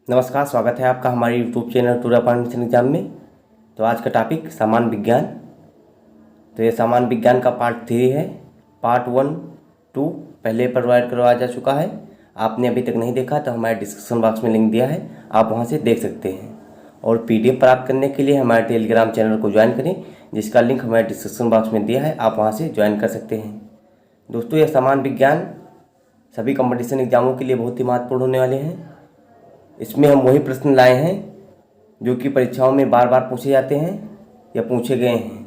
नमस्कार, स्वागत है आपका हमारे यूट्यूब चैनल टूरा पांडमिशन एग्जाम में। तो आज का टॉपिक सामान्य विज्ञान। तो ये सामान्य विज्ञान का पार्ट 3 है। पार्ट 1, 2 पहले प्रोवाइड करवाया जा चुका है। आपने अभी तक नहीं देखा तो हमारे डिस्क्रिप्शन बॉक्स में लिंक दिया है, आप वहां से देख सकते हैं। और PDF प्राप्त करने के लिए हमारे टेलीग्राम चैनल को ज्वाइन करें, जिसका लिंक हमारे डिस्क्रिप्शन बॉक्स में दिया है, आप वहाँ से ज्वाइन कर सकते हैं। दोस्तों, यह सामान्य विज्ञान सभी कंपटीशन एग्जामों के लिए बहुत ही महत्वपूर्ण होने वाले हैं। इसमें हम वही प्रश्न लाए हैं जो कि परीक्षाओं में बार बार पूछे जाते हैं या पूछे गए हैं।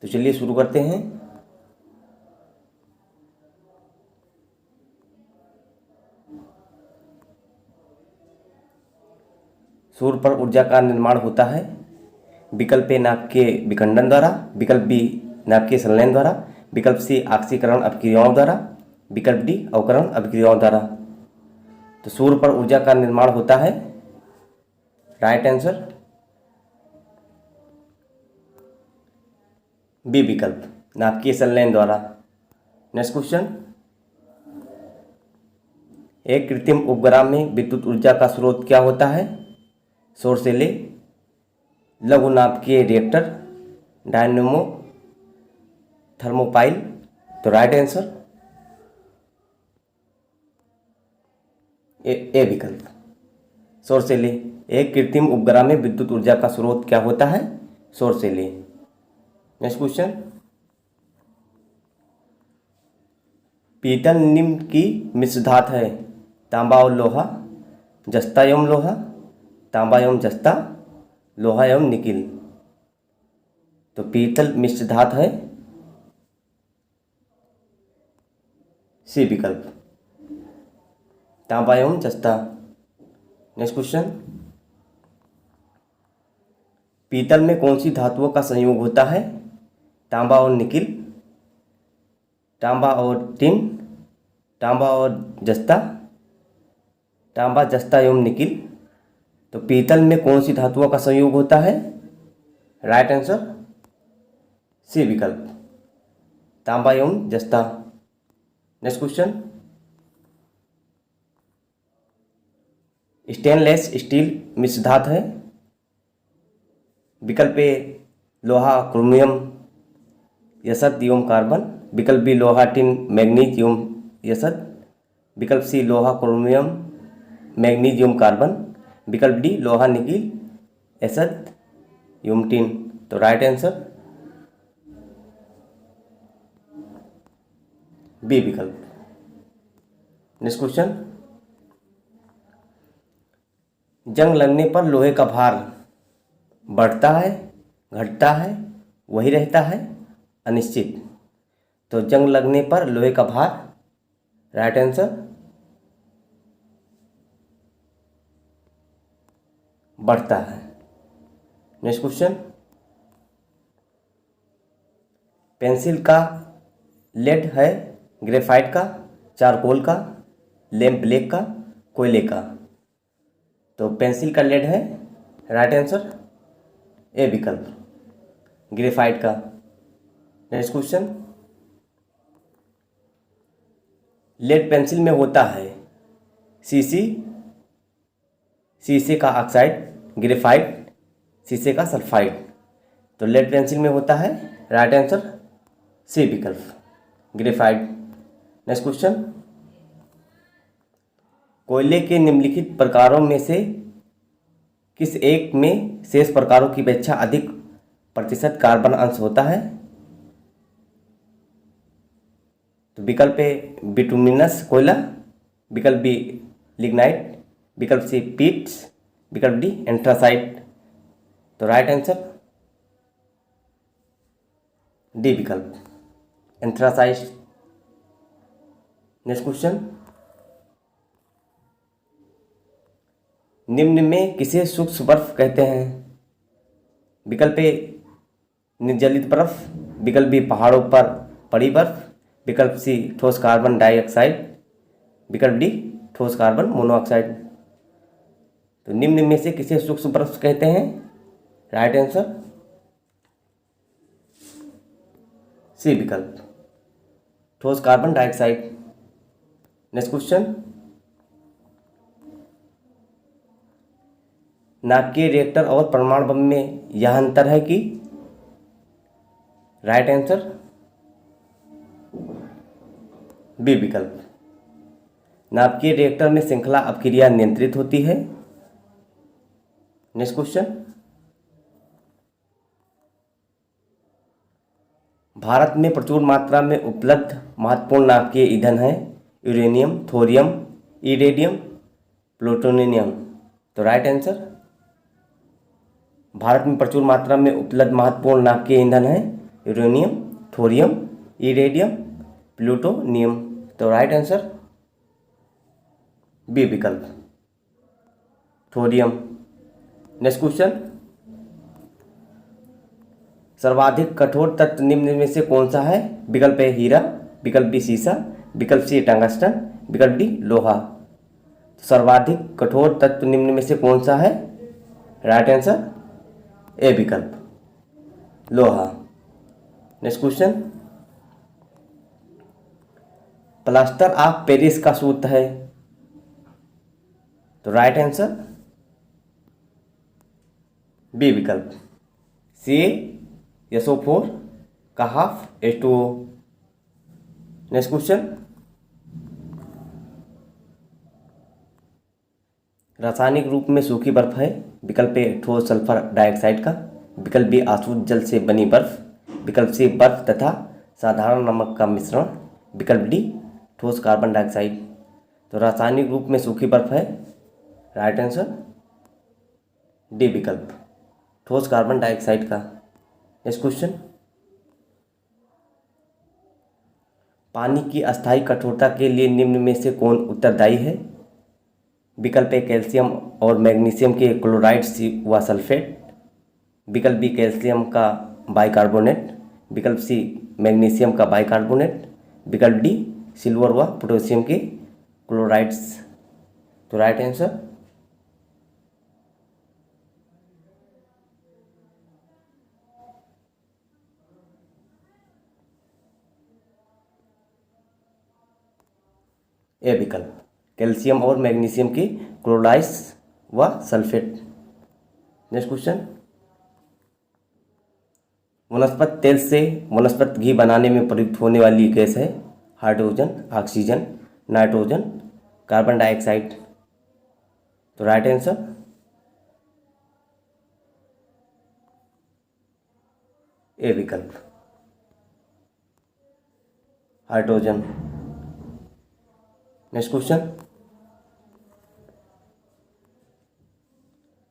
तो चलिए शुरू करते हैं। सूर्य पर ऊर्जा का निर्माण होता है विकल्प ए नाभिकीय विखंडन द्वारा, विकल्प बी नाभिकीय संलयन द्वारा, विकल्प सी ऑक्सीकरण अभिक्रियाओं द्वारा, विकल्प डी अवकरण अभिक्रियाओं द्वारा। तो सूर्य पर ऊर्जा का निर्माण होता है, राइट आंसर बी विकल्प नाभिकीय संलयन द्वारा। नेक्स्ट क्वेश्चन, एक कृत्रिम उपग्रह में विद्युत ऊर्जा का स्रोत क्या होता है? सौर सेले, लघु नाभिकीय रिएक्टर, डायनेमो, थर्मोपाइल। तो राइट आंसर ए विकल्प सौर सेले। एक कृत्रिम उपग्रह में विद्युत ऊर्जा का स्रोत क्या होता है? सौर सेले। नेक्स्ट क्वेश्चन, पीतल निम्न की मिश्र धातु है? तांबा और लोहा, जस्ता एवं लोहा, तांबा एवं जस्ता, लोहा एवं निकिल। तो पीतल मिश्र धातु है, सी विकल्प तांबा एवं जस्ता। नेक्स्ट क्वेश्चन, पीतल में कौन सी धातुओं का संयोग होता है? तांबा और निकिल, तांबा और टिन, तांबा और जस्ता, तांबा जस्ता एवं निकिल। तो पीतल में कौन सी धातुओं का संयोग होता है? राइट आंसर सी विकल्प तांबा एवं जस्ता। नेक्स्ट क्वेश्चन, स्टेनलेस स्टील मिश्र धातु है? विकल्प ए लोहा क्रोमियम यसद एवं कार्बन, विकल्प बी लोहा टिन मैग्नीज एवं यसद, विकल्प सी लोहा क्रोमियम मैग्नीज एवं कार्बन, विकल्प डी लोहा निकिल यसद एवं टिन। तो राइट आंसर बी विकल्प। नेक्स्ट क्वेश्चन, जंग लगने पर लोहे का भार बढ़ता है, घटता है, वही रहता है, अनिश्चित। तो जंग लगने पर लोहे का भार, राइट आंसर बढ़ता है। नेक्स्ट क्वेश्चन, पेंसिल का लेड है? ग्रेफाइट का, चारकोल का, लैंप ब्लैक का, कोयले का। तो पेंसिल का लेड है, राइट आंसर ए विकल्प ग्रेफाइट का। नेक्स्ट क्वेश्चन, लेड पेंसिल में होता है सीसी, शीशे का ऑक्साइड, ग्रेफाइट, शीशे का सल्फाइड। तो लेड पेंसिल में होता है, राइट आंसर सी विकल्प ग्रेफाइट। नेक्स्ट क्वेश्चन, कोयले के निम्नलिखित प्रकारों में से किस एक में शेष प्रकारों की अपेक्षा अधिक प्रतिशत कार्बन अंश होता है? तो विकल्प ए बिटुमिनस कोयला, विकल्प बी लिग्नाइट, विकल्प सी पीट्स, विकल्प डी एंथ्रासाइट। तो राइट आंसर डी विकल्प एंथ्रासाइट। नेक्स्ट क्वेश्चन, निम्न में किसे सूक्ष्म बर्फ कहते हैं? विकल्प ए निर्जलित बर्फ, विकल्प बी पहाड़ों पर पड़ी बर्फ, विकल्प सी ठोस कार्बन डाइऑक्साइड, विकल्प डी ठोस कार्बन मोनोऑक्साइड। तो निम्न में से किसे सूक्ष्म बर्फ कहते हैं? राइट आंसर सी विकल्प ठोस कार्बन डाइऑक्साइड। नेक्स्ट क्वेश्चन, नाभिकीय रिएक्टर और परमाणु बम में यह अंतर है कि राइट आंसर बी विकल्प। नाभिकीय रिएक्टर में श्रृंखला अपक्रिया नियंत्रित होती है। नेक्स्ट क्वेश्चन, भारत में प्रचुर मात्रा में उपलब्ध महत्वपूर्ण नाभिकीय ईंधन है यूरेनियम, थोरियम, इरेडियम, प्लूटोनियम। तो राइट आंसर, भारत में प्रचुर मात्रा में उपलब्ध महत्वपूर्ण नाभिकीय ईंधन है यूरेनियम, थोरियम, इरेडियम, प्लूटोनियम। तो राइट आंसर बी विकल्प, थोरियम। नेक्स्ट क्वेश्चन, सर्वाधिक कठोर तत्व निम्न में से कौन सा है? विकल्प ए हीरा, विकल्प बी सीसा, विकल्प सी टंगस्टन, विकल्प डी लोहा। सर्वाधिक कठोर तत्व निम्न में से कौन सा है? राइट आंसर ए विकल्प, लोहा। Next question, plaster of Paris का सूत्र है? तो राइट आंसर बी विकल्प, CaSO4 का हाफ H2O। नेक्स्ट क्वेश्चन, रासायनिक रूप में सूखी बर्फ है? विकल्प ए ठोस सल्फर डाइऑक्साइड का, विकल्प बी आसुत जल से बनी बर्फ, विकल्प सी बर्फ तथा साधारण नमक का मिश्रण, विकल्प डी ठोस कार्बन डाइऑक्साइड। तो रासायनिक रूप में सूखी बर्फ है, राइट आंसर डी विकल्प, ठोस कार्बन डाइऑक्साइड का। नेक्स्ट क्वेश्चन, पानी की अस्थायी कठोरता के लिए निम्न में से कौन उत्तरदायी है? विकल्प ए कैल्शियम और मैग्नीशियम के क्लोराइड व सल्फेट, विकल्प बी कैल्शियम का बाइकार्बोनेट, विकल्प सी मैग्नीशियम का बाइकार्बोनेट, विकल्प डी सिल्वर व पोटेशियम के क्लोराइड्स। तो राइट आंसर ए विकल्प, कैल्शियम और मैग्नीशियम की क्लोराइड्स व सल्फेट। नेक्स्ट क्वेश्चन, वनस्पति तेल से वनस्पति घी बनाने में प्रयुक्त होने वाली गैस है hydrogen, oxygen, nitrogen, carbon dioxide. तो राइट आंसर ए विकल्प, हाइड्रोजन। नेक्स्ट क्वेश्चन,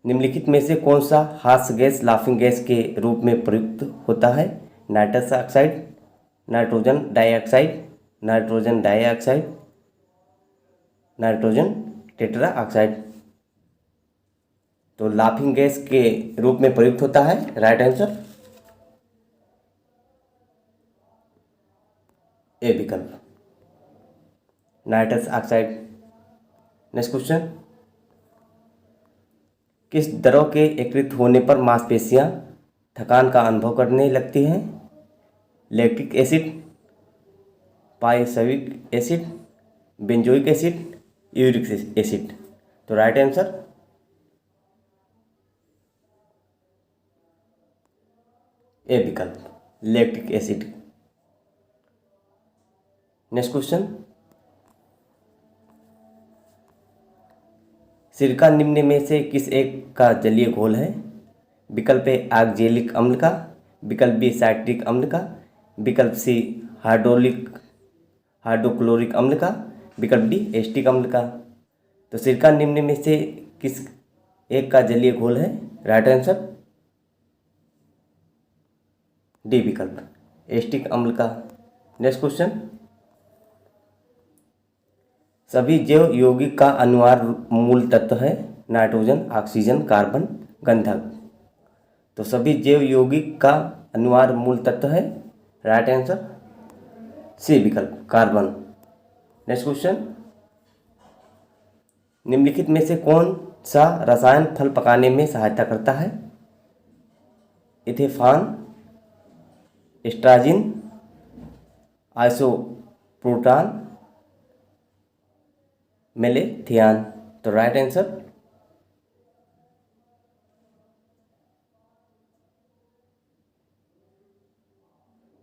निम्नलिखित में से कौन सा हास्य गैस लाफिंग गैस के रूप में प्रयुक्त होता है? Nitrous oxide, nitrogen dioxide, nitrogen dioxide, nitrogen tetra oxide. तो लाफिंग गैस के रूप में प्रयुक्त होता है, राइट आंसर ए विकल्प, नाइट्रस ऑक्साइड। नेक्स्ट क्वेश्चन, किस द्रव के एकत्रित होने पर मांसपेशियां थकान का अनुभव करने लगती हैं? Lactic acid, pyruvic acid, benzoic acid, uric acid. तो राइट आंसर ए विकल्प, लैक्टिक एसिड। नेक्स्ट क्वेश्चन, सिरका निम्न में से किस एक का जलीय घोल है? विकल्प ए ऑक्जेलिक अम्ल का, विकल्प बी साइट्रिक अम्ल का, विकल्प सी हाइड्रोक्लोरिक अम्ल का, विकल्प डी एस्टिक अम्ल का। तो सिरका निम्न में से किस एक का जलीय घोल है? राइट आंसर डी विकल्प, एस्टिक अम्ल का। नेक्स्ट क्वेश्चन, सभी जैव यौगिक का अनिवार्य मूल तत्व है नाइट्रोजन, ऑक्सीजन, कार्बन, गंधक। तो सभी जैव यौगिक का अनिवार्य मूल तत्व है, राइट आंसर सी विकल्प, कार्बन। नेक्स्ट क्वेश्चन, निम्नलिखित में से कौन सा रसायन फल पकाने में सहायता करता है? इथेफॉन, एस्ट्राजिन, आइसोप्रोटान, मेलेथियान। तो राइट आंसर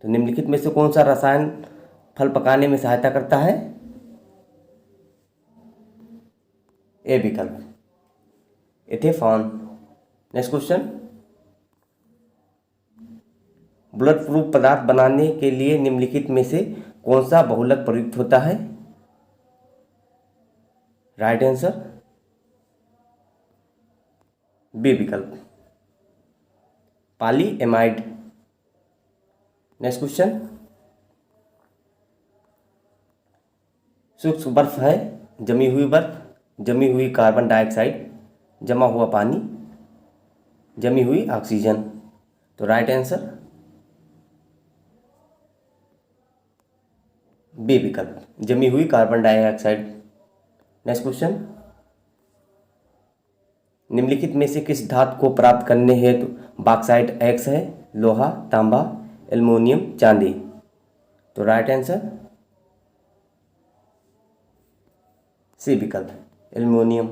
तो निम्नलिखित में से कौन सा रसायन फल पकाने में सहायता करता है? ए विकल्प एथेफॉन। नेक्स्ट क्वेश्चन, बुलेट प्रूफ पदार्थ बनाने के लिए निम्नलिखित में से कौन सा बहुलक प्रयुक्त होता है? राइट आंसर बी विकल्प पॉलीएमाइड। नेक्स्ट क्वेश्चन, शुष्क बर्फ है, जमी हुई बर्फ, जमी हुई कार्बन डाइऑक्साइड, जमा हुआ पानी, जमी हुई ऑक्सीजन। तो राइट आंसर बी विकल्प जमी हुई कार्बन डाइऑक्साइड। नेक्स्ट क्वेश्चन, निम्नलिखित में से किस धातु को प्राप्त करने हेतु बॉक्साइट एक्स है? लोहा, तांबा, एल्युमिनियम, चांदी। तो राइट आंसर सी विकल्प aluminium.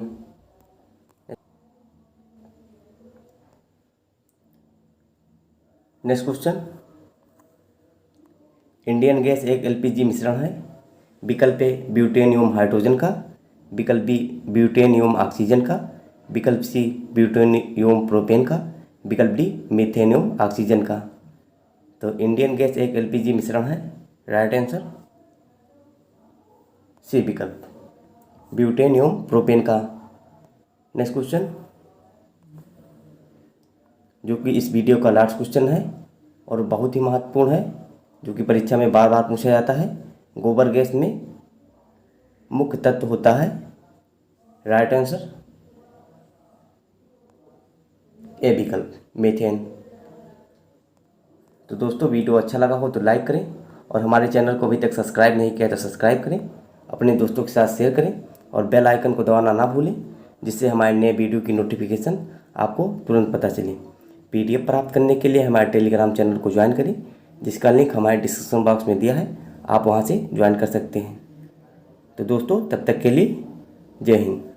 Next question, Indian gas एक एलपीजी मिश्रण है। विकल्प ए ब्यूटेन एवं हाइड्रोजन का, विकल्प बी ब्यूटेन एवं ऑक्सीजन का, विकल्प सी ब्यूटेन एवं प्रोपेन का, विकल्प डी मीथेन एवं ऑक्सीजन का। तो इंडियन गैस एक एलपीजी मिश्रण है। राइट आंसर सी विकल्प ब्यूटेन एवं प्रोपेन का। नेक्स्ट क्वेश्चन, जो कि इस वीडियो का लास्ट क्वेश्चन है और बहुत ही महत्वपूर्ण है, जो कि परीक्षा में बार बार पूछा जाता है। गोबर गैस में मुख्य तत्व होता है। राइट आंसर ए विकल्प मीथेन। तो दोस्तों, वीडियो अच्छा लगा हो तो लाइक करें और हमारे चैनल को अभी तक सब्सक्राइब नहीं किया तो सब्सक्राइब करें, अपने दोस्तों के साथ शेयर करें और बेल आइकन को दबाना ना भूलें, जिससे हमारे नए वीडियो की नोटिफिकेशन आपको तुरंत पता चले। पीडीएफ प्राप्त करने के लिए हमारे टेलीग्राम चैनल को ज्वाइन करें, जिसका लिंक हमारे डिस्क्रिप्शन बॉक्स में दिया है, आप वहां से ज्वाइन कर सकते हैं। तो दोस्तों, तब तक के लिए जय हिंद।